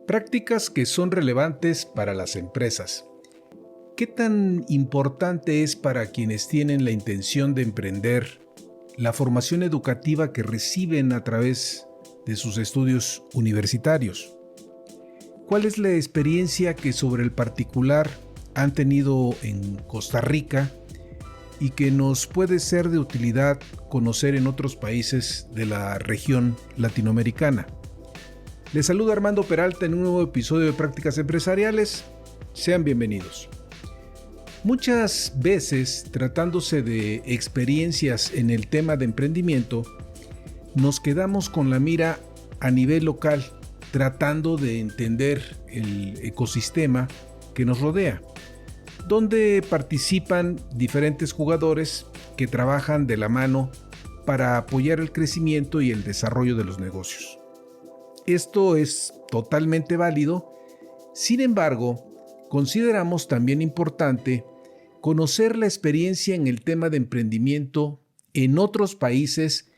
Prácticas que son relevantes para las empresas. ¿Qué tan importante es para quienes tienen la intención de emprender la formación educativa que reciben a través de sus estudios universitarios? ¿Cuál es la experiencia que sobre el particular han tenido en Costa Rica y que nos puede ser de utilidad conocer en otros países de la región latinoamericana? Les saluda Armando Peralta en un nuevo episodio de Prácticas Empresariales. Sean bienvenidos. Muchas veces, tratándose de experiencias en el tema de emprendimiento, nos quedamos con la mira a nivel local, tratando de entender el ecosistema que nos rodea, donde participan diferentes jugadores que trabajan de la mano para apoyar el crecimiento y el desarrollo de los negocios. Esto es totalmente válido. Sin embargo, consideramos también importante conocer la experiencia en el tema de emprendimiento en otros países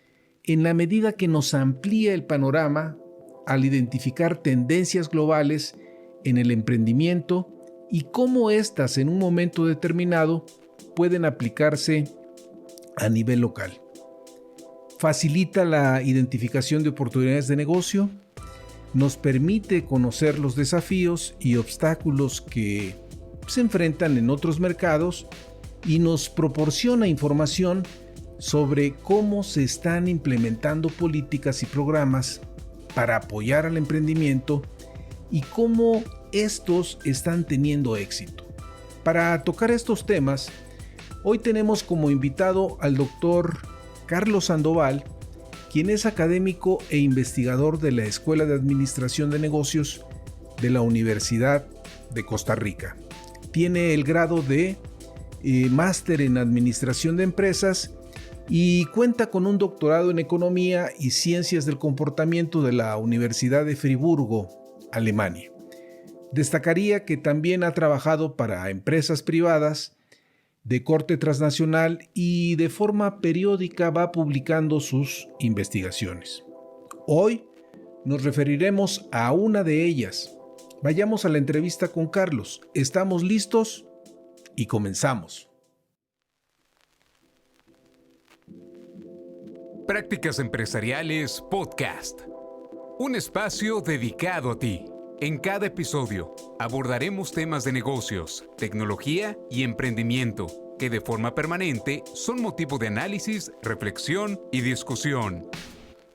en la medida que nos amplía el panorama al identificar tendencias globales en el emprendimiento y cómo éstas en un momento determinado pueden aplicarse a nivel local. Facilita la identificación de oportunidades de negocio, nos permite conocer los desafíos y obstáculos que se enfrentan en otros mercados y nos proporciona información sobre cómo se están implementando políticas y programas para apoyar al emprendimiento y cómo estos están teniendo éxito. Para tocar estos temas, hoy tenemos como invitado al doctor Carlos Sandoval, quien es académico e investigador de la Escuela de Administración de Negocios de la Universidad de Costa Rica. Tiene el grado de máster en Administración de Empresas y cuenta con un doctorado en Economía y Ciencias del Comportamiento de la Universidad de Friburgo, Alemania. Destacaría que también ha trabajado para empresas privadas de corte transnacional y de forma periódica va publicando sus investigaciones. Hoy nos referiremos a una de ellas. Vayamos a la entrevista con Carlos. ¿Estamos listos? Y comenzamos. Prácticas Empresariales Podcast. Un espacio dedicado a ti. En cada episodio abordaremos temas de negocios, tecnología y emprendimiento que de forma permanente son motivo de análisis, reflexión y discusión.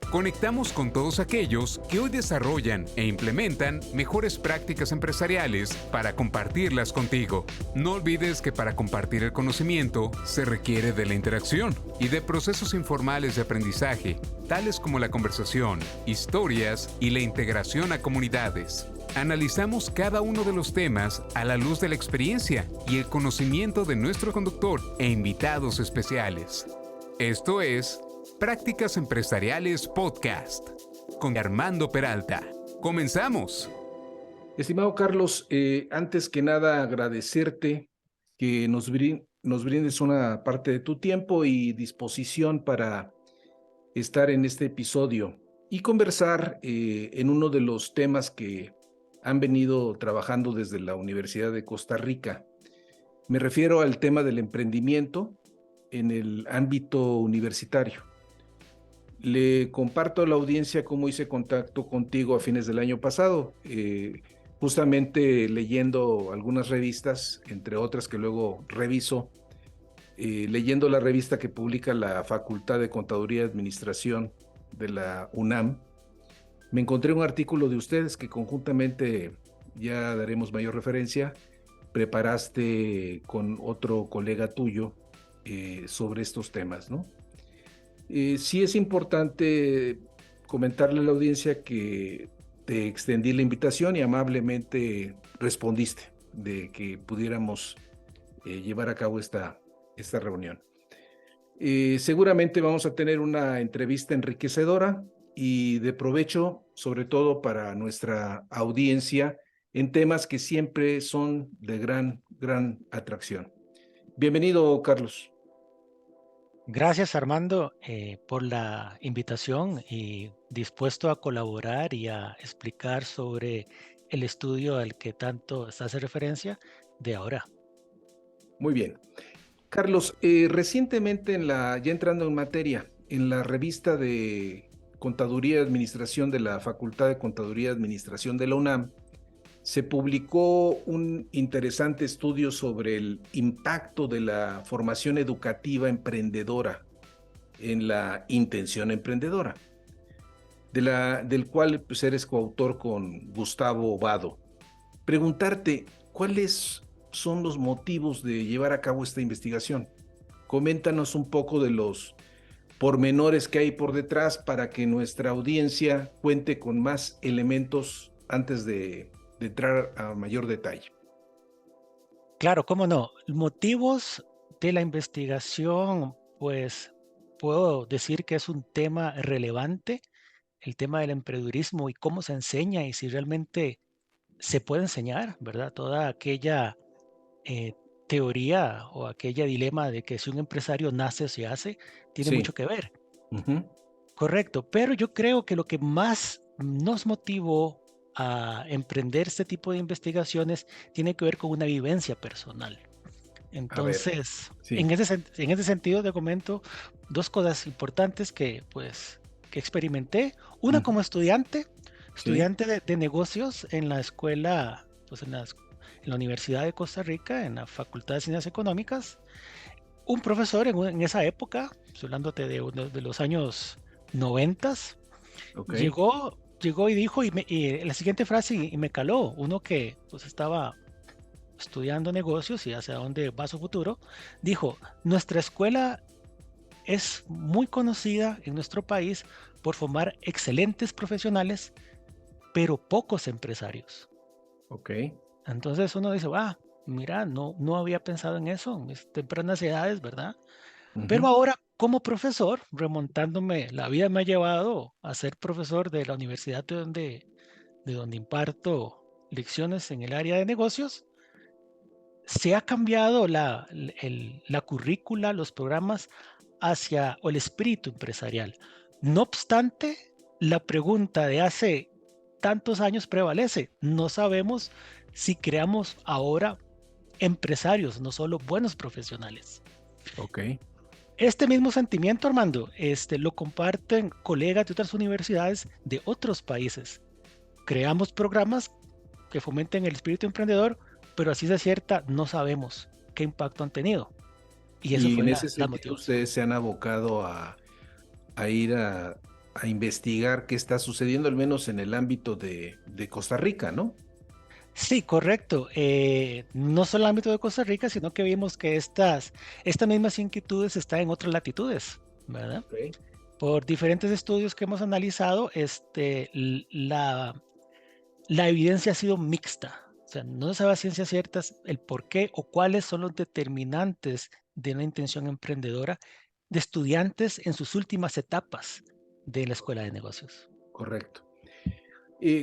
Conectamos con todos aquellos que hoy desarrollan e implementan mejores prácticas empresariales para compartirlas contigo. No olvides que para compartir el conocimiento se requiere de la interacción y de procesos informales de aprendizaje, tales como la conversación, historias y la integración a comunidades. Analizamos cada uno de los temas a la luz de la experiencia y el conocimiento de nuestro conductor e invitados especiales. Esto es Prácticas Empresariales Podcast con Armando Peralta. ¡Comenzamos! Estimado Carlos, antes que nada agradecerte que nos brindes una parte de tu tiempo y disposición para estar en este episodio y conversar en uno de los temas que han venido trabajando desde la Universidad de Costa Rica. Me refiero al tema del emprendimiento en el ámbito universitario. Le comparto a la audiencia cómo hice contacto contigo a fines del año pasado, justamente leyendo algunas revistas, entre otras que luego reviso, leyendo la revista que publica la Facultad de Contaduría y Administración de la UNAM. Me encontré un artículo de ustedes que conjuntamente, ya daremos mayor referencia, preparaste con otro colega tuyo sobre estos temas, ¿no? Sí es importante comentarle a la audiencia que te extendí la invitación y amablemente respondiste de que pudiéramos llevar a cabo esta reunión. Seguramente vamos a tener una entrevista enriquecedora y de provecho, sobre todo para nuestra audiencia, en temas que siempre son de gran atracción. Bienvenido, Carlos. Gracias, Armando, por la invitación y dispuesto a colaborar y a explicar sobre el estudio al que tanto se hace referencia de ahora. Muy bien. Carlos, recientemente ya entrando en materia, en la revista de Contaduría y Administración de la Facultad de Contaduría y Administración de la UNAM, se publicó un interesante estudio sobre el impacto de la formación educativa emprendedora en la intención emprendedora, del cual pues, eres coautor con Gustavo Vado. Preguntarte, ¿cuáles son los motivos de llevar a cabo esta investigación? Coméntanos un poco de los pormenores que hay por detrás para que nuestra audiencia cuente con más elementos antes de entrar a mayor detalle. Claro, cómo no. Motivos de la investigación, pues puedo decir que es un tema relevante, el tema del emprendedurismo y cómo se enseña y si realmente se puede enseñar, ¿verdad? Toda aquella eh, teoría o aquella dilema de que si un empresario nace o se hace, tiene Sí. mucho que ver. Uh-huh. Correcto, pero yo creo que lo que más nos motivó a emprender este tipo de investigaciones tiene que ver con una vivencia personal. A ver, Entonces, sí. en ese sentido te comento dos cosas importantes que experimenté. Una Uh-huh. como estudiante, Sí. de negocios en la escuela, pues en la Universidad de Costa Rica, en la Facultad de Ciencias Económicas. Un profesor en esa época, estoy hablándote de los años 90, Ok. llegó y dijo, y la siguiente frase y me caló, uno que pues estaba estudiando negocios y hacia dónde va su futuro, dijo, nuestra escuela es muy conocida en nuestro país por formar excelentes profesionales, pero pocos empresarios. Ok. Entonces uno dice, mira, no había pensado en eso en mis tempranas edades, ¿verdad? Pero Uh-huh. ahora, como profesor, remontándome, la vida me ha llevado a ser profesor de la universidad de donde imparto lecciones en el área de negocios. Se ha cambiado la currícula, los programas hacia o el espíritu empresarial. No obstante, la pregunta de hace tantos años prevalece. No sabemos si creamos ahora empresarios, no solo buenos profesionales. Ok. Este mismo sentimiento, Armando, lo comparten colegas de otras universidades de otros países. Creamos programas que fomenten el espíritu emprendedor, pero así de cierta no sabemos qué impacto han tenido. Y eso Y fue en ese la sentido, motivación. ustedes se han abocado a ir a investigar qué está sucediendo, al menos en el ámbito de Costa Rica, ¿no? Sí, correcto. No solo en el ámbito de Costa Rica, sino que vimos que estas mismas inquietudes están en otras latitudes, ¿verdad? Ok. Por diferentes estudios que hemos analizado, la evidencia ha sido mixta. O sea, no se sabe a ciencia cierta el por qué o cuáles son los determinantes de una intención emprendedora de estudiantes en sus últimas etapas de la escuela de negocios. Correcto.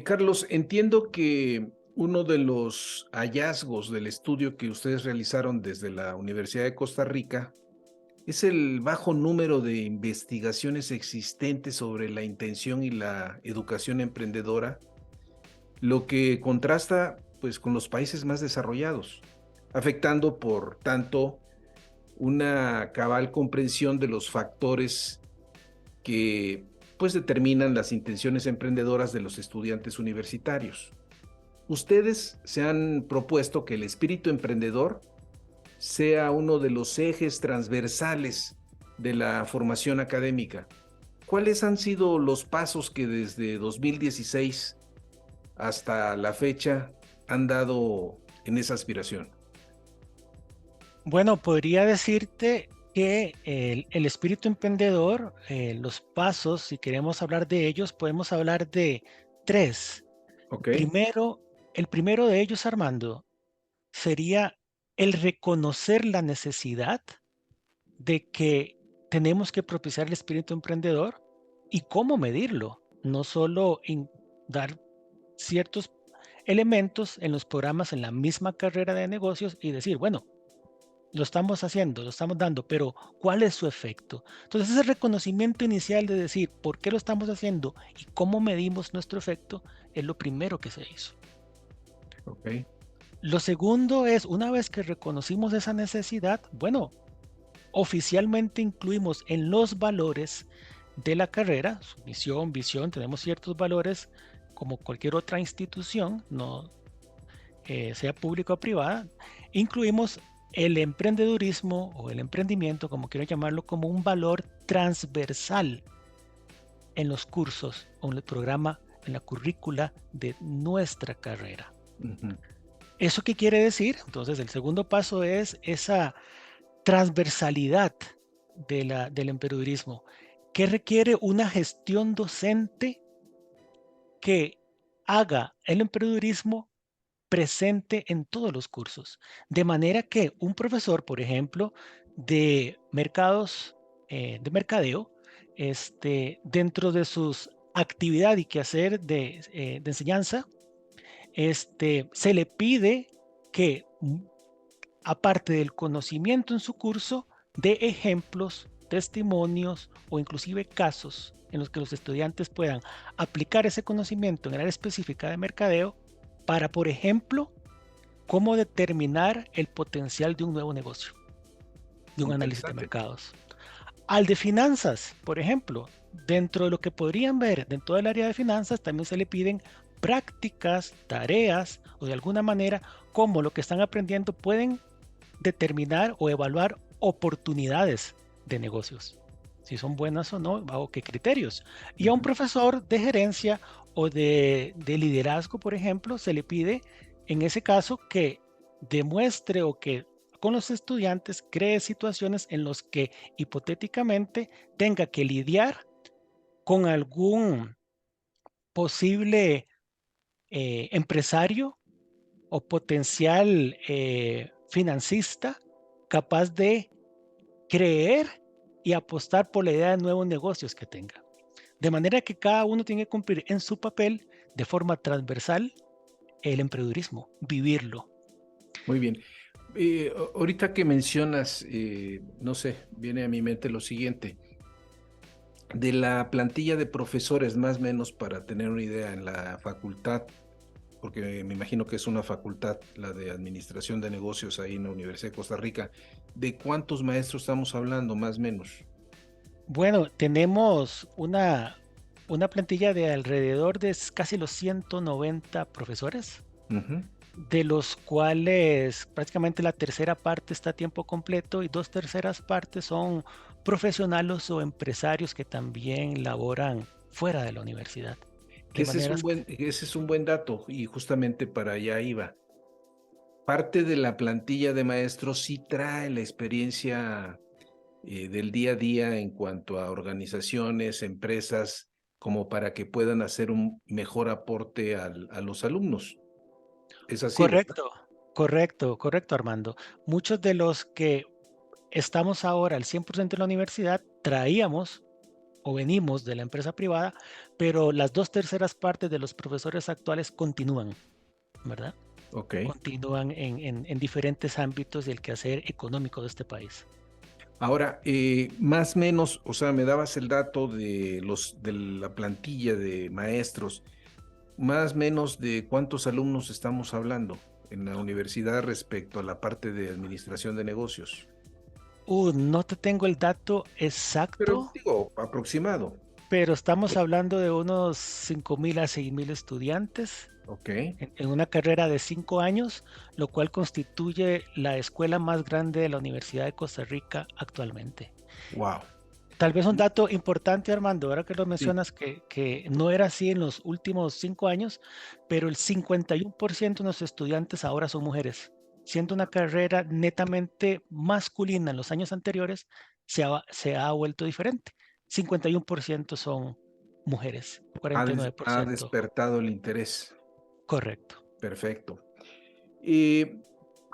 Carlos, entiendo que uno de los hallazgos del estudio que ustedes realizaron desde la Universidad de Costa Rica es el bajo número de investigaciones existentes sobre la intención y la educación emprendedora, lo que contrasta pues con los países más desarrollados, afectando por tanto una cabal comprensión de los factores que pues determinan las intenciones emprendedoras de los estudiantes universitarios. Ustedes se han propuesto que el espíritu emprendedor sea uno de los ejes transversales de la formación académica. ¿Cuáles han sido los pasos que desde 2016 hasta la fecha han dado en esa aspiración? Bueno, podría decirte que el espíritu emprendedor, los pasos, si queremos hablar de ellos, podemos hablar de tres. Ok. Primero, el primero de ellos, Armando, sería el reconocer la necesidad de que tenemos que propiciar el espíritu emprendedor y cómo medirlo, no solo dar ciertos elementos en los programas en la misma carrera de negocios y decir, bueno, lo estamos haciendo, lo estamos dando, pero ¿cuál es su efecto? Entonces, ese reconocimiento inicial de decir por qué lo estamos haciendo y cómo medimos nuestro efecto es lo primero que se hizo. Ok. Lo segundo es, una vez que reconocimos esa necesidad, bueno, oficialmente incluimos en los valores de la carrera, su misión, visión, tenemos ciertos valores como cualquier otra institución, no sea pública o privada, incluimos el emprendedurismo o el emprendimiento, como quiero llamarlo, como un valor transversal en los cursos o en el programa, en la currícula de nuestra carrera. Ujú. ¿Eso qué quiere decir? Entonces, el segundo paso es esa transversalidad del emprendedurismo, que requiere una gestión docente que haga el emprendedurismo presente en todos los cursos. De manera que un profesor, por ejemplo, de mercados, de mercadeo, dentro de sus actividad y quehacer de enseñanza, se le pide que, aparte del conocimiento en su curso, dé ejemplos, testimonios o inclusive casos en los que los estudiantes puedan aplicar ese conocimiento en el área específica de mercadeo para, por ejemplo, cómo determinar el potencial de un nuevo negocio, de un análisis de Interesante. mercados. Al de finanzas, por ejemplo, dentro de lo que podrían ver dentro del área de finanzas, también se le piden prácticas, tareas o de alguna manera cómo lo que están aprendiendo pueden determinar o evaluar oportunidades de negocios, si son buenas o no, bajo qué criterios. Y a un Ujú. profesor de gerencia o de liderazgo, por ejemplo, se le pide en ese caso que demuestre o que con los estudiantes cree situaciones en las que hipotéticamente tenga que lidiar con algún posible empresario o potencial financista capaz de creer y apostar por la idea de nuevos negocios que tenga. De manera que cada uno tiene que cumplir en su papel de forma transversal el emprendedurismo, vivirlo. Muy bien. Ahorita que mencionas, no sé, viene a mi mente lo siguiente. De la plantilla de profesores, más o menos para tener una idea en la facultad, porque me imagino que es una facultad, la de Administración de Negocios ahí en la Universidad de Costa Rica, ¿de cuántos maestros estamos hablando, más o menos? Bueno, tenemos una plantilla de alrededor de casi los 190 profesores, Ujú. de los cuales prácticamente la tercera parte está a tiempo completo y dos terceras partes son profesionales o empresarios que también laboran fuera de la universidad. Que De maneras, ese es un buen dato y justamente para allá iba. Parte de la plantilla de maestros sí trae la experiencia del día a día en cuanto a organizaciones, empresas, como para que puedan hacer un mejor aporte a los alumnos. Es así, ¿verdad? correcto, correcto, Armando. Muchos de los que estamos ahora al 100% en la universidad traíamos o venimos de la empresa privada, pero las dos terceras partes de los profesores actuales continúan, ¿verdad? Ok. Continúan en diferentes ámbitos del quehacer económico de este país. Ahora, más o menos, o sea, me dabas el dato de la plantilla de maestros, más o menos de cuántos alumnos estamos hablando en la universidad respecto a la parte de administración de negocios. No te tengo el dato Pero exacto, digo, aproximado. pero estamos hablando de unos 5,000 a 6,000 estudiantes Ok. en una carrera de 5 años, lo cual constituye la escuela más grande de la Universidad de Costa Rica actualmente. Wow. Tal vez un dato importante, Armando, ahora que lo Sí. mencionas, que no era así en los últimos 5 años, pero el 51% de nuestros estudiantes ahora son mujeres. Siendo una carrera netamente masculina en los años anteriores, se ha vuelto diferente. 51% son mujeres, Ha 49%. despertado el interés. Correcto. Perfecto. Eh,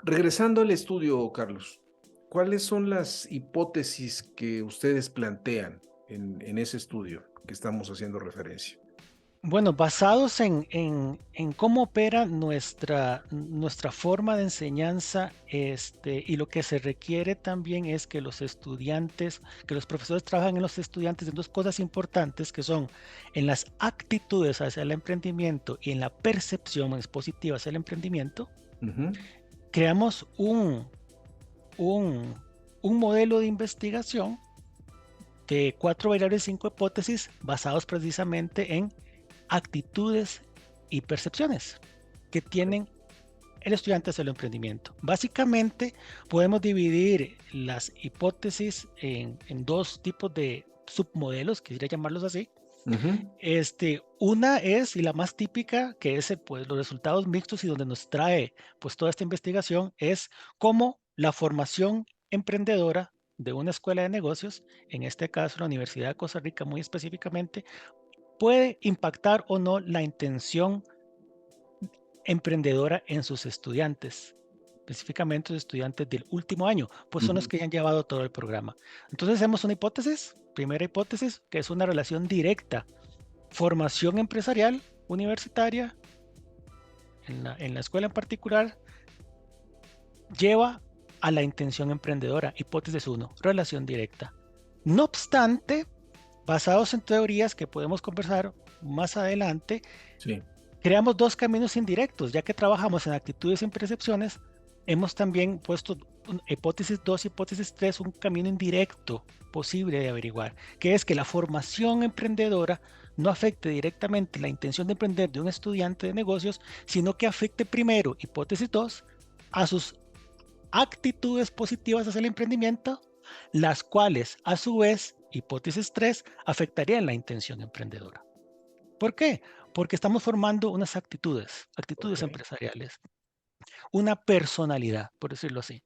Regresando al estudio, Carlos, ¿cuáles son las hipótesis que ustedes plantean en ese estudio que estamos haciendo referencia? Bueno, basados en cómo opera nuestra forma de enseñanza, y lo que se requiere también es que los estudiantes, que los profesores trabajan en los estudiantes en dos cosas importantes que son en las actitudes hacia el emprendimiento y en la percepción expositiva hacia el emprendimiento. Ujú. Creamos un, un modelo de investigación de 4 variables, 5 hipótesis basados precisamente en actitudes y percepciones que tienen el estudiante hacia el emprendimiento. Básicamente podemos dividir las hipótesis en dos tipos de submodelos, quisiera llamarlos así. Ujú. Una es, y la más típica, que es pues, los resultados mixtos y donde nos trae pues toda esta investigación, es cómo la formación emprendedora de una escuela de negocios, en este caso la Universidad de Costa Rica muy específicamente, puede impactar o no la intención emprendedora en sus estudiantes, específicamente los estudiantes del último año, pues son los Ujú. que ya han llevado todo el programa. Entonces hacemos una hipótesis, primera hipótesis, que es una relación directa, formación empresarial universitaria, en la escuela en particular, lleva a la intención emprendedora. Hipótesis 1, relación directa. No obstante, basados en teorías que podemos conversar más adelante, Sí. creamos dos caminos indirectos, ya que trabajamos en actitudes y percepciones, hemos también puesto hipótesis 2 y hipótesis 3, un camino indirecto posible de averiguar, que es que la formación emprendedora no afecte directamente la intención de emprender de un estudiante de negocios, sino que afecte primero, hipótesis 2, a sus actitudes positivas hacia el emprendimiento, las cuales a su vez, hipótesis 3, afectarían la intención emprendedora. ¿Por qué? Porque estamos formando unas actitudes Ok. empresariales, una personalidad, por decirlo así.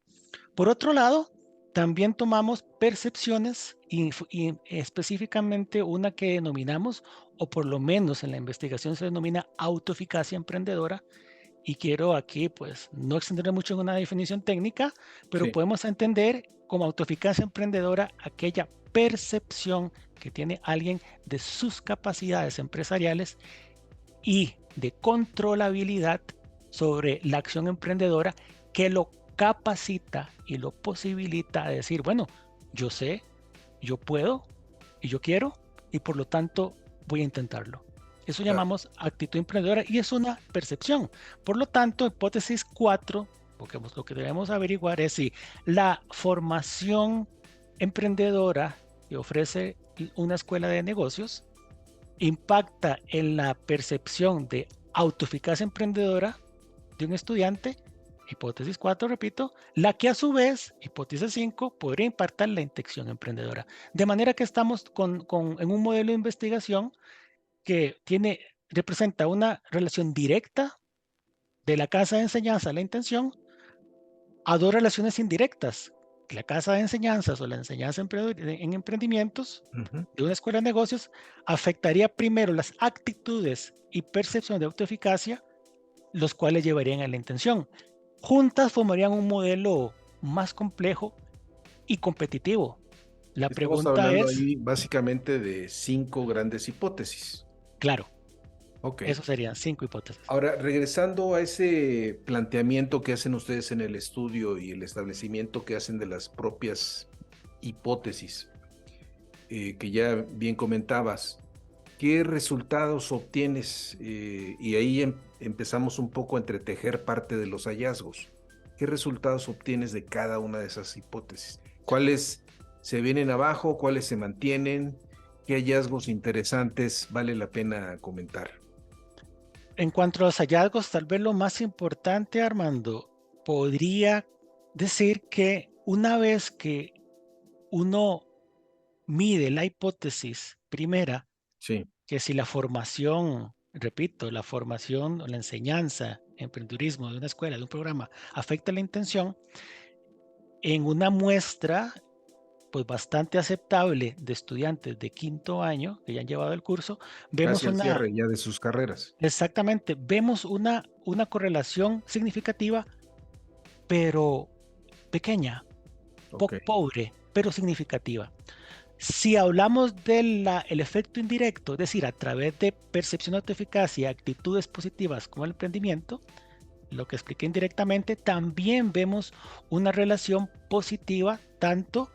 Por otro lado, también tomamos percepciones y específicamente una que denominamos, o por lo menos en la investigación se denomina autoeficacia emprendedora, y quiero aquí pues no extenderme mucho en una definición técnica, pero Sí. podemos entender como autoeficacia emprendedora aquella percepción que tiene alguien de sus capacidades empresariales y de controlabilidad sobre la acción emprendedora que lo capacita y lo posibilita a decir, bueno, yo sé, yo puedo y yo quiero y por lo tanto voy a intentarlo. Eso Claro. llamamos actitud emprendedora y es una percepción. Por lo tanto, hipótesis 4, porque lo que debemos averiguar es si la formación emprendedora que ofrece una escuela de negocios impacta en la percepción de autoeficacia emprendedora de un estudiante, hipótesis 4, repito, la que a su vez, hipótesis 5, podría impactar la intención emprendedora. De manera que estamos en un modelo de investigación que representa una relación directa de la casa de enseñanza a la intención a dos relaciones indirectas. La casa de enseñanzas o la enseñanza en emprendimientos Ujú. de una escuela de negocios afectaría primero las actitudes y percepción de autoeficacia, los cuales llevarían a la intención. Juntas formarían un modelo más complejo y competitivo. La Estamos pregunta hablando es, ahí básicamente de 5 grandes hipótesis. claro, Ok. eso serían 5 hipótesis. Ahora, regresando a ese planteamiento que hacen ustedes en el estudio y el establecimiento que hacen de las propias hipótesis, que ya bien comentabas, ¿qué resultados obtienes? Y ahí empezamos un poco a entretejer parte de los hallazgos. ¿Qué resultados obtienes de cada una de esas hipótesis? ¿Cuáles se vienen abajo? ¿Cuáles se mantienen? ¿Qué hallazgos interesantes vale la pena comentar? En cuanto a los hallazgos, tal vez lo más importante, Armando, podría decir que una vez que uno mide la hipótesis primera, Sí. que si la formación, repito, la formación o la enseñanza, emprendedurismo de una escuela, de un programa, afecta la intención, en una muestra pues bastante aceptable de estudiantes de quinto año que ya han llevado el curso, vemos Casi al una, cierre ya de sus carreras. exactamente, vemos una correlación significativa, pero pequeña, Ok. pobre, pero significativa. Si hablamos del efecto indirecto, es decir, a través de percepción de autoeficacia y actitudes positivas como el emprendimiento, lo que expliqué indirectamente, también vemos una relación positiva tanto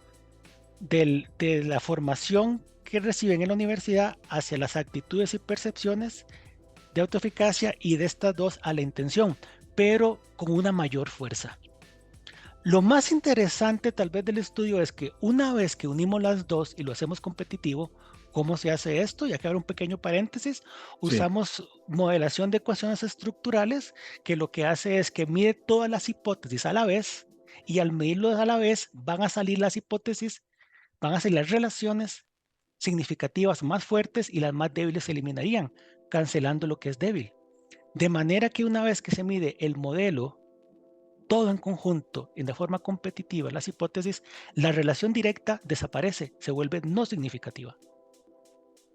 de la formación que reciben en la universidad hacia las actitudes y percepciones de autoeficacia y de estas dos a la intención, pero con una mayor fuerza. Lo más interesante tal vez del estudio es que una vez que unimos las dos y lo hacemos competitivo, ¿cómo se hace esto? Ya que abro un pequeño paréntesis, Sí. usamos modelación de ecuaciones estructurales que lo que hace es que mide todas las hipótesis a la vez y al medirlos a la vez van a salir las hipótesis, van a salir las relaciones significativas más fuertes y las más débiles se eliminarían, cancelando lo que es débil. De manera que una vez que se mide el modelo todo en conjunto, en de forma competitiva, las hipótesis, la relación directa desaparece, se vuelve no significativa.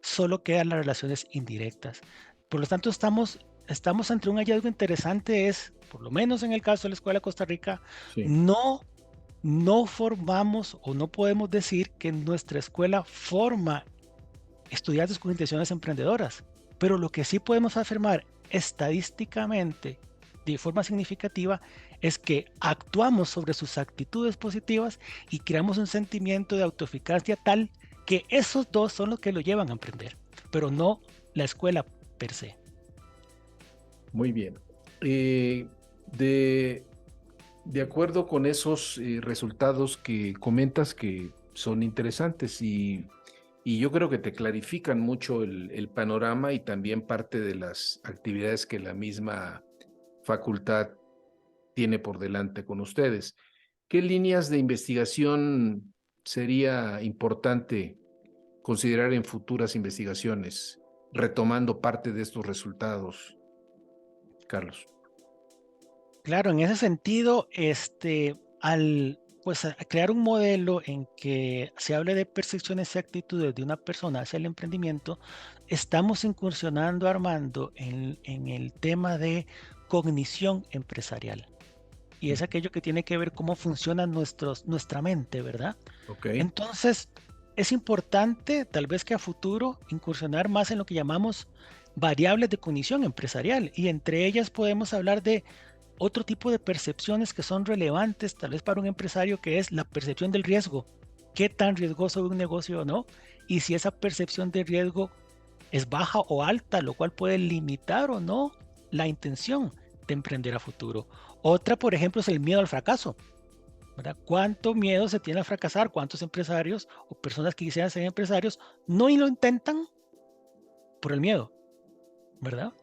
Solo quedan las relaciones indirectas. Por lo tanto, estamos ante un hallazgo interesante, es, por lo menos en el caso de la Escuela de Costa Rica, Sí. no formamos o no podemos decir que nuestra escuela forma estudiantes con intenciones emprendedoras, pero lo que sí podemos afirmar estadísticamente de forma significativa es que actuamos sobre sus actitudes positivas y creamos un sentimiento de autoeficacia tal que esos dos son los que lo llevan a emprender, pero no la escuela per se. Muy bien. Eh, de, de acuerdo con esos resultados que comentas que son interesantes y yo creo que te clarifican mucho el panorama y también parte de las actividades que la misma facultad tiene por delante con ustedes. ¿Qué líneas de investigación sería importante considerar en futuras investigaciones, retomando parte de estos resultados, Carlos? Claro, en ese sentido, al pues, a crear un modelo en que se hable de percepciones y actitudes de una persona hacia el emprendimiento, estamos incursionando, Armando, en el tema de cognición empresarial. Y es aquello que tiene que ver cómo funciona nuestra mente, ¿verdad? Ok, Entonces, es importante, tal vez que a futuro, incursionar más en lo que llamamos variables de cognición empresarial. Y entre ellas podemos hablar de otro tipo de percepciones que son relevantes, tal vez para un empresario, que es la percepción del riesgo. ¿Qué tan riesgoso es un negocio o no? Y si esa percepción de riesgo es baja o alta, lo cual puede limitar o no la intención de emprender a futuro. Otra, por ejemplo, es el miedo al fracaso, ¿verdad? ¿Cuánto miedo se tiene a fracasar? ¿Cuántos empresarios o personas que quisieran ser empresarios no y lo intentan por el miedo, ¿verdad?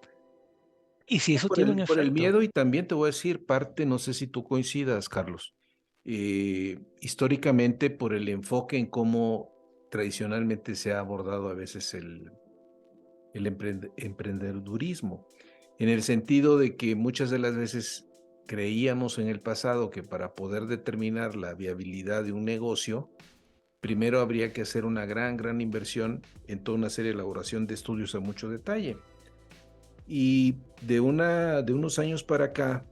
Y si eso tiene un por el efecto. miedo y también te voy a decir parte, no sé si tú coincidas, Carlos, históricamente por el enfoque en cómo tradicionalmente se ha abordado a veces el emprendedurismo, en el sentido de que muchas de las veces creíamos en el pasado que para poder determinar la viabilidad de un negocio, primero habría que hacer una gran inversión en toda una serie de elaboración de estudios a mucho detalle. Y de unos años para acá,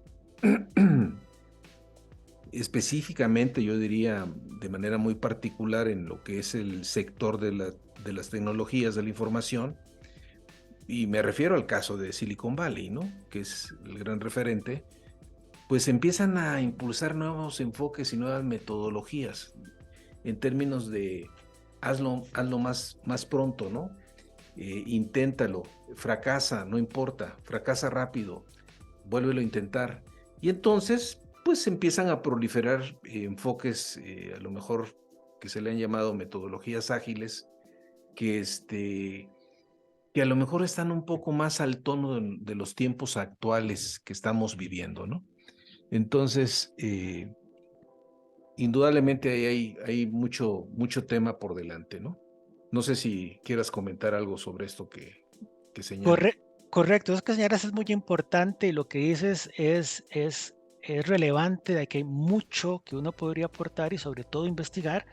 específicamente yo diría de manera muy particular en lo que es el sector de las tecnologías de la información, y me refiero al caso de Silicon Valley, ¿no? Que es el gran referente, pues empiezan a impulsar nuevos enfoques y nuevas metodologías en términos de hazlo más pronto, ¿no? Inténtalo, fracasa, no importa, fracasa rápido, vuélvelo a intentar. Y entonces, pues empiezan a proliferar enfoques, a lo mejor que se le han llamado metodologías ágiles, que que a lo mejor están un poco más al tono de los tiempos actuales que estamos viviendo, ¿no? Entonces, indudablemente hay mucho tema por delante, ¿no? No sé si quieras comentar algo sobre esto que señalo. Correcto, eso que señalas es muy importante y lo que dices es relevante, de que hay mucho que uno podría aportar y sobre todo investigar,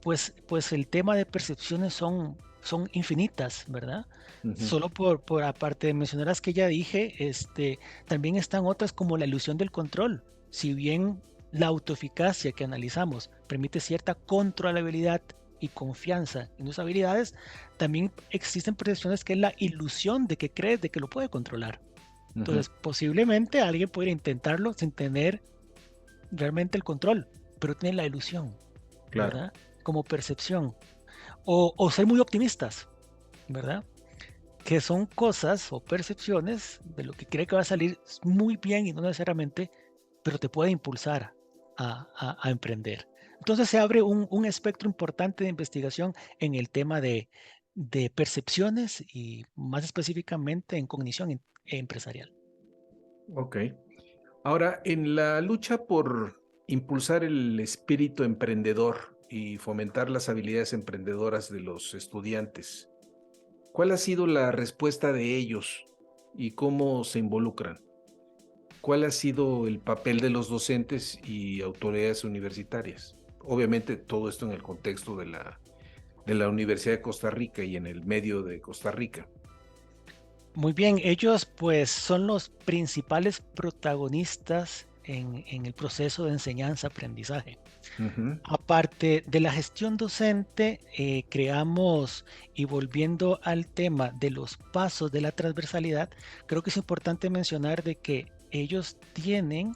pues el tema de percepciones son infinitas, ¿verdad? Ujú. Solo por aparte de mencionar las que ya dije, también están otras como la ilusión del control. Si bien la autoeficacia que analizamos permite cierta controlabilidad y confianza en sus habilidades, también existen percepciones que es la ilusión de que crees de que lo puede controlar. Entonces, posiblemente alguien puede intentarlo sin tener realmente el control, pero tiene la ilusión, Claro. ¿verdad? Como percepción. O ser muy optimistas, ¿verdad? Que son cosas o percepciones de lo que cree que va a salir muy bien y no necesariamente, pero te puede impulsar a emprender. Entonces se abre un espectro importante de investigación en el tema de percepciones y más específicamente en cognición empresarial. Ok. Ahora, en la lucha por impulsar el espíritu emprendedor y fomentar las habilidades emprendedoras de los estudiantes, ¿cuál ha sido la respuesta de ellos y cómo se involucran? ¿Cuál ha sido el papel de los docentes y autoridades universitarias? Obviamente todo esto en el contexto de la Universidad de Costa Rica y en el medio de Costa Rica. Muy bien, ellos pues son los principales protagonistas en el proceso de enseñanza-aprendizaje. Ujú. Aparte de la gestión docente, creamos, y volviendo al tema de los pasos de la transversalidad, creo que es importante mencionar de que ellos tienen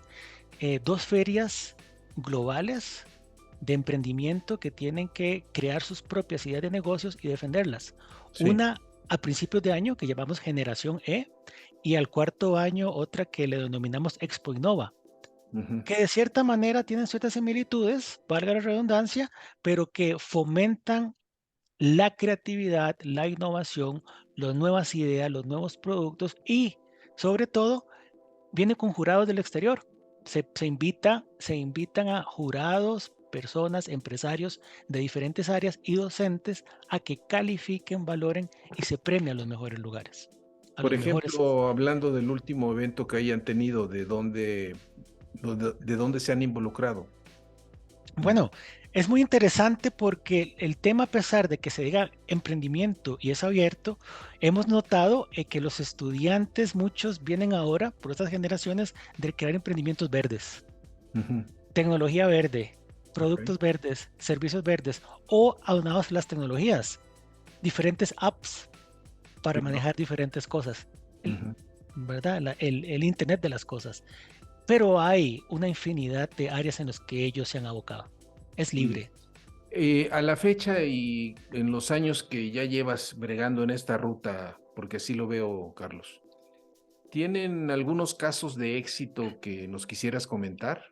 2 ferias globales de emprendimiento que tienen que crear sus propias ideas de negocios y defenderlas. Sí. Una a principios de año que llamamos Generación E y al cuarto año otra que le denominamos Expo Innova, Ujú. que de cierta manera tienen ciertas similitudes, valga la redundancia, pero que fomentan la creatividad, la innovación, las nuevas ideas, los nuevos productos y sobre todo viene con jurados del exterior. Se invitan a jurados, personas, empresarios de diferentes áreas y docentes a que califiquen, valoren y se premien a los mejores lugares, a Por los mejores. ejemplo, hablando del último evento que hayan tenido, de dónde se han involucrado. Bueno, es muy interesante porque el tema, a pesar de que se diga emprendimiento y es abierto, hemos notado que los estudiantes, muchos vienen ahora por estas generaciones de crear emprendimientos verdes, Ujú. tecnología verde, Ok. productos verdes, servicios verdes o aunados a las tecnologías, diferentes apps para Sí, ¿no? manejar diferentes cosas, el- Ujú. ¿verdad? El Internet de las cosas. Pero hay una infinidad de áreas en las que ellos se han abocado. Es Y libre. a la fecha y en los años que ya llevas bregando en esta ruta, porque así lo veo, Carlos, ¿tienen algunos casos de éxito que nos quisieras comentar?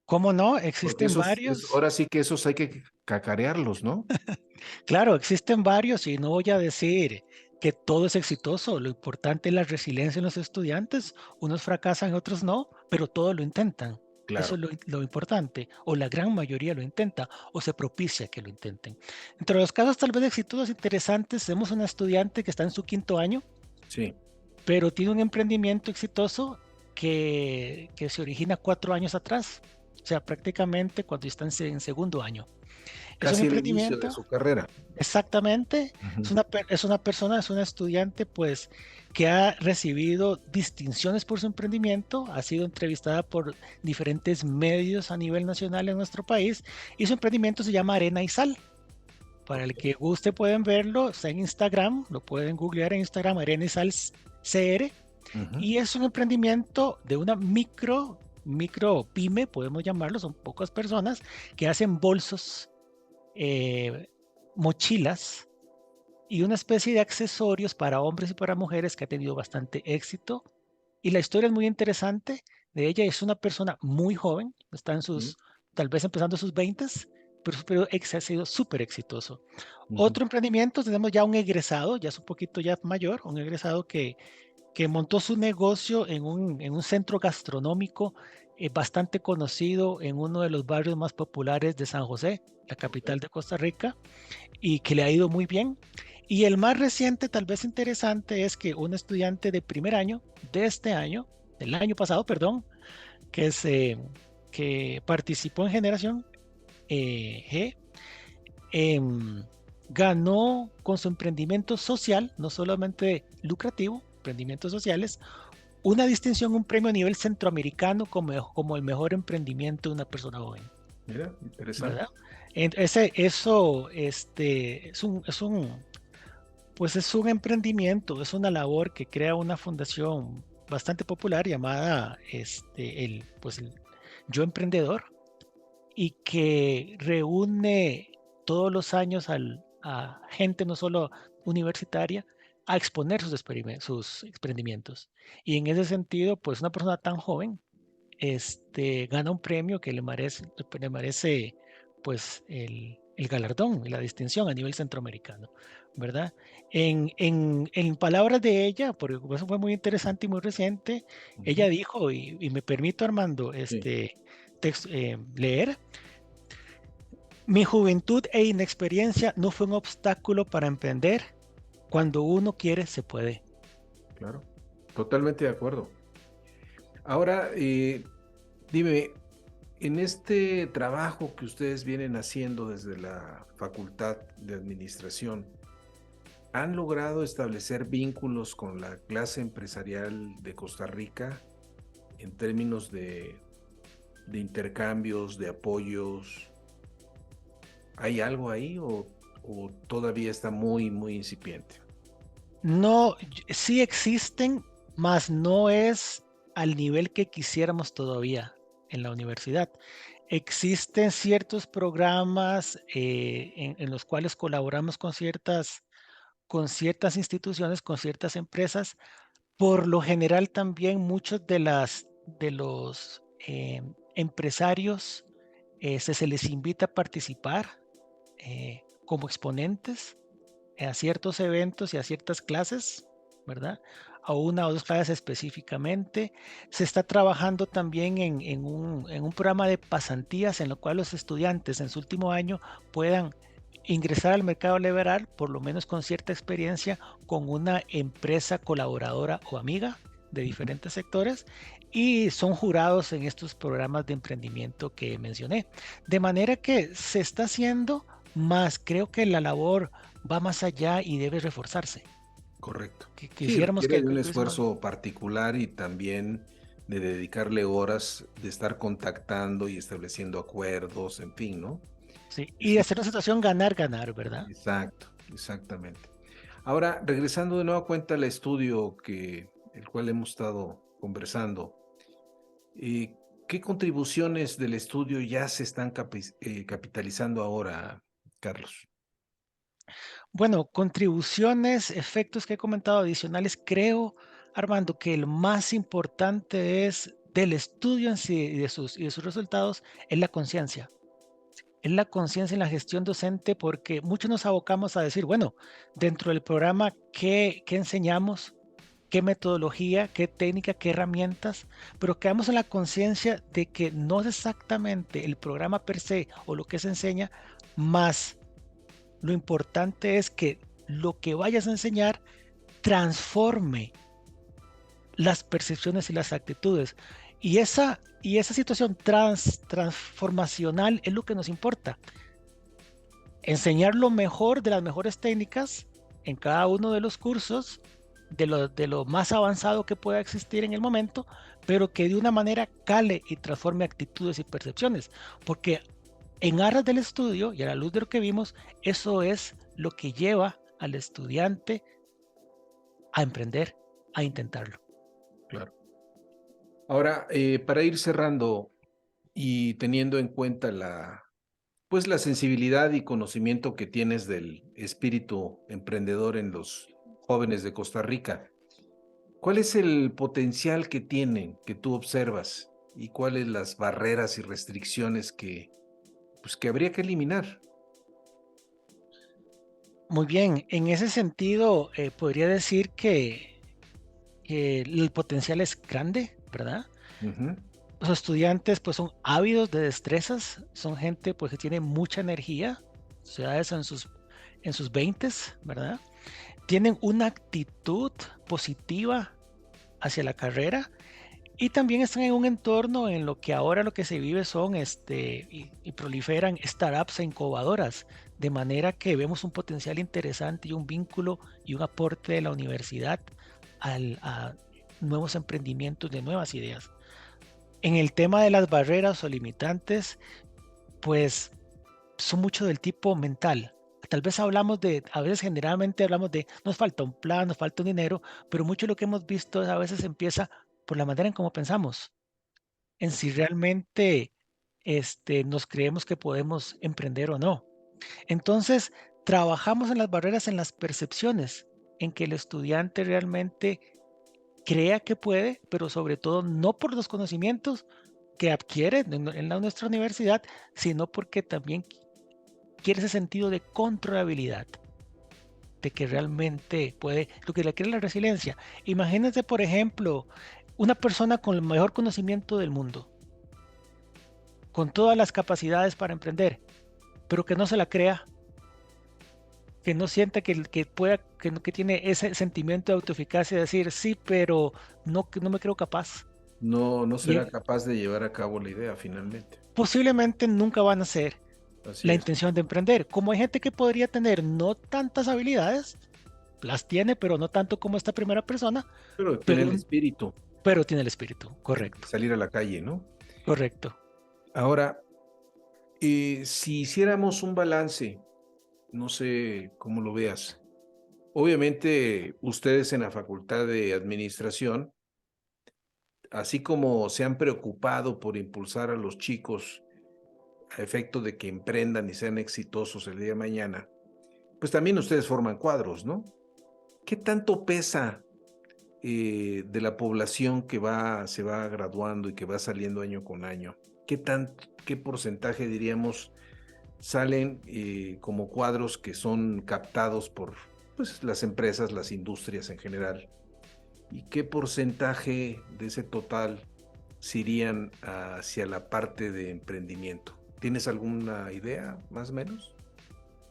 ¿Cómo no? Porque Existen varios. ahora sí que esos hay que cacarearlos, ¿no? Claro, existen varios y no voy a decir que todo es exitoso. Lo importante es la resiliencia en los estudiantes. Unos fracasan, otros no, pero todos lo intentan. Eso Claro, es lo importante. O la gran mayoría lo intenta o se propicia que lo intenten. Entre los casos tal vez exitosos interesantes, tenemos una estudiante que está en su 5.º año, sí, pero tiene un emprendimiento exitoso que se origina 4 años atrás. O sea, prácticamente cuando está en segundo año. Es un casi el inicio de emprendimiento. su carrera. Exactamente, Ujú. es una persona, es una estudiante pues que ha recibido distinciones por su emprendimiento, ha sido entrevistada por diferentes medios a nivel nacional en nuestro país y su emprendimiento se llama Arena y Sal. Para el que guste pueden verlo, está en Instagram, lo pueden googlear en Instagram, Arena y Sal CR, Ujú. y es un emprendimiento de una micro pyme, podemos llamarlo, son pocas personas que hacen bolsos, eh, mochilas y una especie de accesorios para hombres y para mujeres que ha tenido bastante éxito. Y la historia es muy interesante de ella. Es una persona muy joven, está en Sí. sus, tal vez empezando sus 20, pero ha sido súper exitoso. Ujú. Otro emprendimiento, tenemos ya un egresado, ya es un poquito ya mayor, un egresado que montó su negocio en un centro gastronómico bastante conocido en uno de los barrios más populares de San José, la Ok. capital de Costa Rica, y que le ha ido muy bien. Y el más reciente, tal vez interesante, es que un estudiante de primer año, de este año, del año pasado, perdón, que, que participó en Generación G, em, ganó con su emprendimiento social, no solamente lucrativo, emprendimientos sociales, una distinción, un premio a nivel centroamericano como el mejor emprendimiento de una persona joven, Mira, interesante. ¿verdad? Pues es un emprendimiento, es una labor que crea una fundación bastante popular llamada el Yo Emprendedor, y que reúne todos los años a gente no solo universitaria a exponer sus emprendimientos. Y en ese sentido, pues una persona tan joven gana un premio que le merece pues el galardón y la distinción a nivel centroamericano, ¿verdad? En palabras de ella, porque eso fue muy interesante y muy reciente, ella Ujú. dijo, y me permito, Armando, Sí, leer: mi juventud e inexperiencia no fue un obstáculo para emprender. Cuando uno quiere, se puede. claro. Totalmente de acuerdo. Ahora, dime, en este trabajo que ustedes vienen haciendo desde la Facultad de Administración, ¿han logrado establecer vínculos con la clase empresarial de Costa Rica en términos de intercambios, de apoyos? ¿Hay algo ahí o todavía está muy, muy incipiente? No, sí existen, mas no es al nivel que quisiéramos todavía en la universidad. Existen ciertos programas en los cuales colaboramos con ciertas instituciones, con ciertas empresas. Por lo general también muchos de los empresarios se les invita a participar como exponentes a ciertos eventos y a ciertas clases, ¿verdad? A una o dos clases específicamente. Se está trabajando también en un programa de pasantías en lo cual los estudiantes en su último año puedan ingresar al mercado laboral, por lo menos con cierta experiencia, con una empresa colaboradora o amiga de Ujú. diferentes sectores, y son jurados en estos programas de emprendimiento que mencioné. De manera que se está haciendo más, creo que la labor va más allá y debe reforzarse. Correcto. Sí, Quisiéramos requiere que de un tuviese más. esfuerzo particular y también de dedicarle horas, de estar contactando y estableciendo acuerdos, en fin, ¿no? Sí, y Es un- hacer una situación ganar-ganar, ¿verdad? Exacto, exactamente. Ahora, regresando de nueva cuenta al estudio el cual hemos estado conversando, eh, ¿qué contribuciones del estudio ya se están capitalizando ahora, Carlos? Bueno, contribuciones, efectos que he comentado adicionales, creo, Armando, que el más importante es del estudio en sí y de sus resultados, es la conciencia. Es la conciencia en la gestión docente, porque muchos nos abocamos a decir, bueno, dentro del programa, ¿qué enseñamos? ¿Qué metodología, qué técnica, qué herramientas? Pero quedamos en la conciencia de que no es exactamente el programa per se o lo que se enseña, más lo importante es que lo que vayas a enseñar transforme las percepciones y las actitudes. Y esa situación transformacional es lo que nos importa. Enseñar lo mejor de las mejores técnicas en cada uno de los cursos, de lo más avanzado que pueda existir en el momento, pero que de una manera cale y transforme actitudes y percepciones. Porque en aras del estudio y a la luz de lo que vimos, eso es lo que lleva al estudiante a emprender, a intentarlo. Claro. Ahora, para ir cerrando y teniendo en cuenta pues la sensibilidad y conocimiento que tienes del espíritu emprendedor en los jóvenes de Costa Rica, ¿cuál es el potencial que tienen, que tú observas, y cuáles las barreras y restricciones pues, que habría que eliminar? Muy bien, en ese sentido, podría decir que el potencial es grande, ¿verdad? Ujú. Los estudiantes pues son ávidos de destrezas, son gente pues que tiene mucha energía, ciudades en sus 20, ¿verdad? Tienen una actitud positiva hacia la carrera, y también están en un entorno en lo que ahora lo que se vive son y proliferan startups e incubadoras, de manera que vemos un potencial interesante y un vínculo y un aporte de la universidad a nuevos emprendimientos de nuevas ideas. En el tema de las barreras o limitantes, pues son mucho del tipo mental. Tal vez a veces generalmente hablamos de nos falta un plan, nos falta un dinero, pero mucho de lo que hemos visto a veces empieza por la manera en cómo pensamos, en si realmente nos creemos que podemos emprender o no. Entonces, trabajamos en las barreras, en las percepciones, en que el estudiante realmente crea que puede, pero sobre todo no por los conocimientos que adquiere nuestra universidad, sino porque también quiere ese sentido de controlabilidad, de que realmente puede, lo que le quiere la resiliencia. Imagínense, por ejemplo, una persona con el mayor conocimiento del mundo, con todas las capacidades para emprender, pero que no se la crea, que no sienta que pueda, que tiene ese sentimiento de autoeficacia de decir, sí, pero no, que no me creo capaz. No Y será capaz de llevar a cabo la idea finalmente. posiblemente nunca van a ser Así la es. intención de emprender. Como hay gente que podría tener no tantas habilidades, las tiene, pero no tanto como esta primera persona, Pero tiene el pero, espíritu pero tiene el espíritu. de Correcto, salir a la calle, ¿no? correcto. Ahora, si hiciéramos un balance, no sé cómo lo veas. Obviamente, ustedes en la Facultad de Administración, así como se han preocupado por impulsar a los chicos a efecto de que emprendan y sean exitosos el día de mañana, pues también ustedes forman cuadros, ¿no? ¿Qué tanto pesa de la población que se va graduando y que va saliendo año con año? ¿Qué porcentaje, diríamos, salen como cuadros que son captados por pues, las empresas, las industrias en general? ¿Y qué porcentaje de ese total se irían hacia la parte de emprendimiento? ¿Tienes alguna idea, más o menos?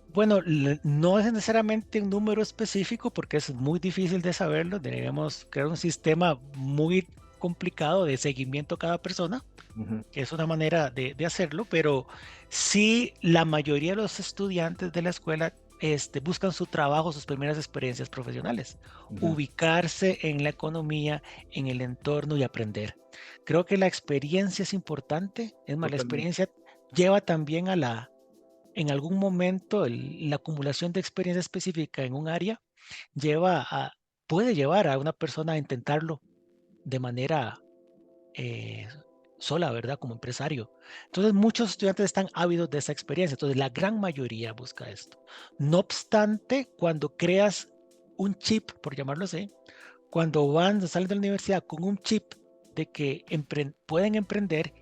Bueno, no es necesariamente un número específico porque es muy difícil de saberlo. Deberíamos crear un sistema muy complicado de seguimiento a cada persona, Ujú, que es una manera de hacerlo, pero sí la mayoría de los estudiantes de la escuela buscan su trabajo, sus primeras experiencias profesionales, ujú. ubicarse en la economía, en el entorno y aprender. Creo que la experiencia es importante, es más, la Totalmente. experiencia lleva también en algún momento, la acumulación de experiencia específica en un área puede llevar a una persona a intentarlo de manera eh, sola, ¿verdad? Como empresario. Entonces, muchos estudiantes están ávidos de esa experiencia. Entonces, la gran mayoría busca esto. No obstante, cuando creas un chip, por llamarlo así, cuando salen de la universidad con un chip de que pueden emprender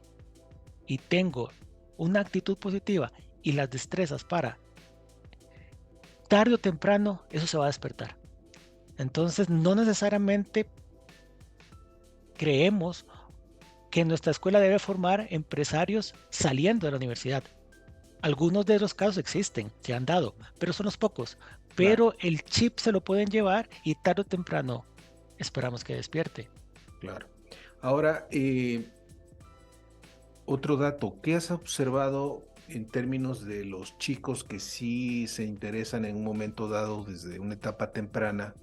y tengo una actitud positiva y las destrezas para, tarde o temprano, eso se va a despertar. Entonces, no necesariamente creemos que nuestra escuela debe formar empresarios saliendo de la universidad. Algunos de esos casos existen, se han dado, pero son los pocos. Claro, Pero el chip se lo pueden llevar y tarde o temprano esperamos que despierte. claro. Ahora, otro dato, ¿qué has observado en términos de los chicos que sí se interesan en un momento dado desde una etapa temprana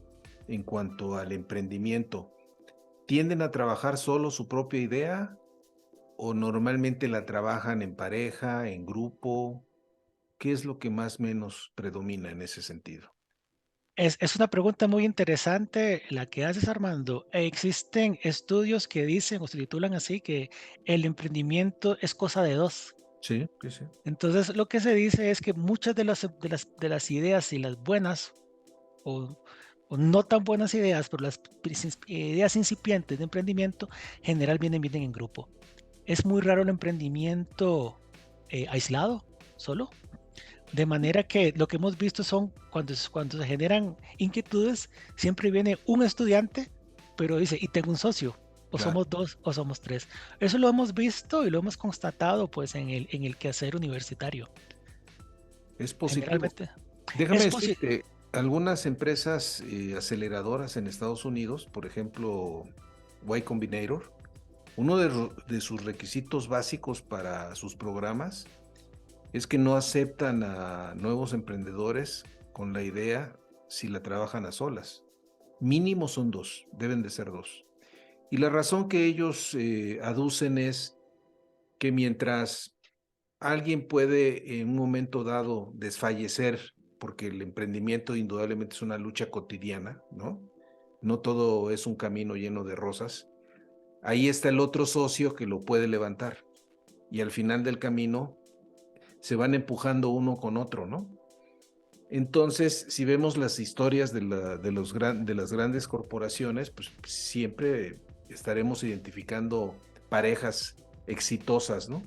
en cuanto al emprendimiento? ¿Tienden a trabajar solo su propia idea o normalmente la trabajan en pareja, en grupo? ¿Qué es lo que más o menos predomina en ese sentido? Es una pregunta muy interesante la que haces, Armando. Existen estudios que dicen o se titulan así que el emprendimiento es cosa de dos. Sí, sí, sí. Entonces, lo que se dice es que muchas de las ideas y las buenas o, o no tan buenas ideas, pero las ideas incipientes de emprendimiento vienen en grupo. Es muy raro el emprendimiento aislado, solo. De manera que lo que hemos visto son cuando se generan inquietudes, siempre viene un estudiante, pero dice, y tengo un socio, o Claro, somos dos o somos tres. Eso lo hemos visto y lo hemos constatado pues en el quehacer universitario. es positivo. Generalmente Déjame es posible. decirte, algunas empresas aceleradoras en Estados Unidos, por ejemplo, Y Combinator, uno de sus requisitos básicos para sus programas es que no aceptan a nuevos emprendedores con la idea si la trabajan a solas. Mínimo son dos, deben de ser dos. Y la razón que ellos aducen es que mientras alguien puede en un momento dado desfallecer, porque el emprendimiento indudablemente es una lucha cotidiana, ¿no? No todo es un camino lleno de rosas. Ahí está el otro socio que lo puede levantar. Y al final del camino se van empujando uno con otro, ¿no? Entonces, si vemos las historias de las grandes corporaciones, pues siempre estaremos identificando parejas exitosas, ¿no?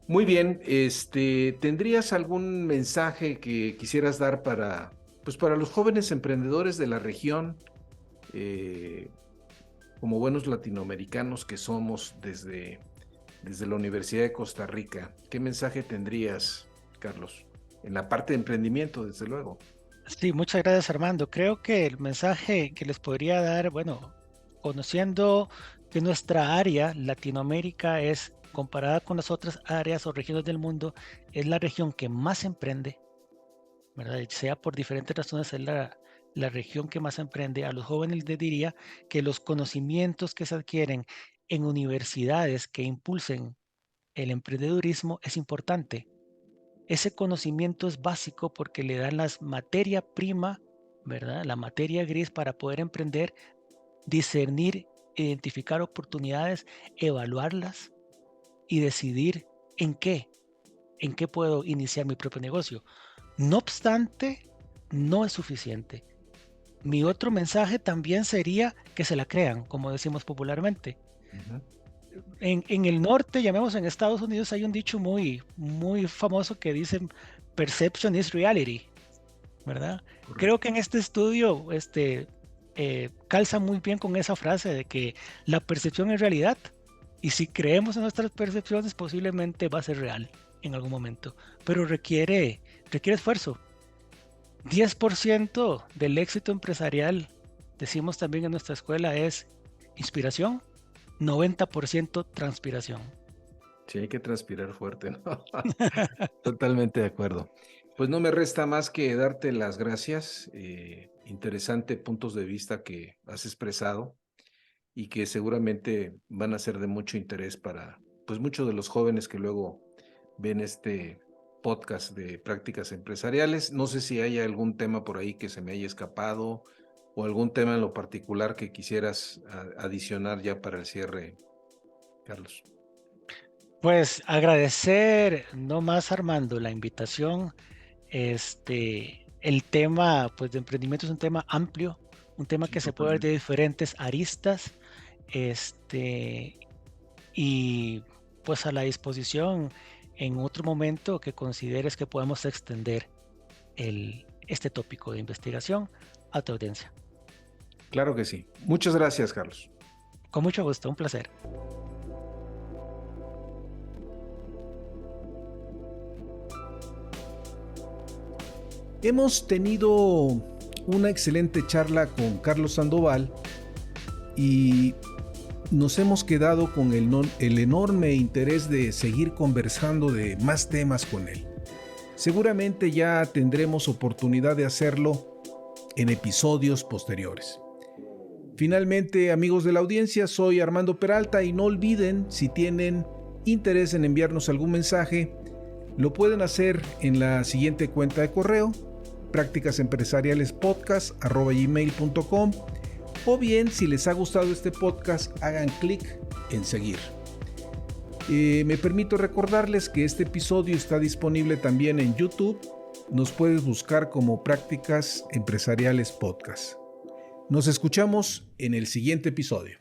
Muy bien, ¿tendrías algún mensaje que quisieras dar para los jóvenes emprendedores de la región, eh, como buenos latinoamericanos que somos desde la Universidad de Costa Rica? ¿Qué mensaje tendrías, Carlos? En la parte de emprendimiento, desde luego. Sí, muchas gracias, Armando. Creo que el mensaje que les podría dar, bueno, conociendo que nuestra área, Latinoamérica, es comparada con las otras áreas o regiones del mundo, es la región que más emprende, ¿verdad? Sea por diferentes razones, es la región que más emprende. A los jóvenes les diría que los conocimientos que se adquieren en universidades que impulsen el emprendedurismo es importante. Ese conocimiento es básico porque le dan las materia prima, ¿verdad? La materia gris para poder emprender, discernir, identificar oportunidades, evaluarlas y decidir en qué puedo iniciar mi propio negocio. No obstante, no es suficiente. Mi otro mensaje también sería que se la crean, como decimos popularmente. Uh-huh. En el norte, llamemos en Estados Unidos, hay un dicho muy famoso que dice perception is reality, ¿verdad? Correcto. Creo que en este estudio calza muy bien con esa frase de que la percepción es realidad, y si creemos en nuestras percepciones posiblemente va a ser real en algún momento, pero requiere esfuerzo. 10% del éxito empresarial, decimos también en nuestra escuela, es inspiración, 90% transpiración. Sí, hay que transpirar fuerte, ¿no? Totalmente de acuerdo. Pues no me resta más que darte las gracias. Interesante puntos de vista que has expresado y que seguramente van a ser de mucho interés para pues muchos de los jóvenes que luego ven este podcast de prácticas empresariales. No sé si hay algún tema por ahí que se me haya escapado o algún tema en lo particular que quisieras adicionar ya para el cierre, Carlos. Pues agradecer no más, Armando, la invitación. El tema pues de emprendimiento es un tema amplio, un tema Sí, que se puede ver de totalmente. diferentes aristas, y pues a la disposición en otro momento que consideres que podemos extender este tópico de investigación a tu audiencia. Claro que sí. Muchas gracias, Carlos. Con mucho gusto, un placer. Hemos tenido una excelente charla con Carlos Sandoval y nos hemos quedado con el enorme interés de seguir conversando de más temas con él. Seguramente ya tendremos oportunidad de hacerlo en episodios posteriores. Finalmente, amigos de la audiencia, soy Armando Peralta y no olviden, si tienen interés en enviarnos algún mensaje, lo pueden hacer en la siguiente cuenta de correo: prácticasempresarialespodcast@gmail.com, o bien, si les ha gustado este podcast, hagan clic en seguir. Me permito recordarles que este episodio está disponible también en YouTube. Nos puedes buscar como Prácticas Empresariales Podcast. Nos escuchamos en el siguiente episodio.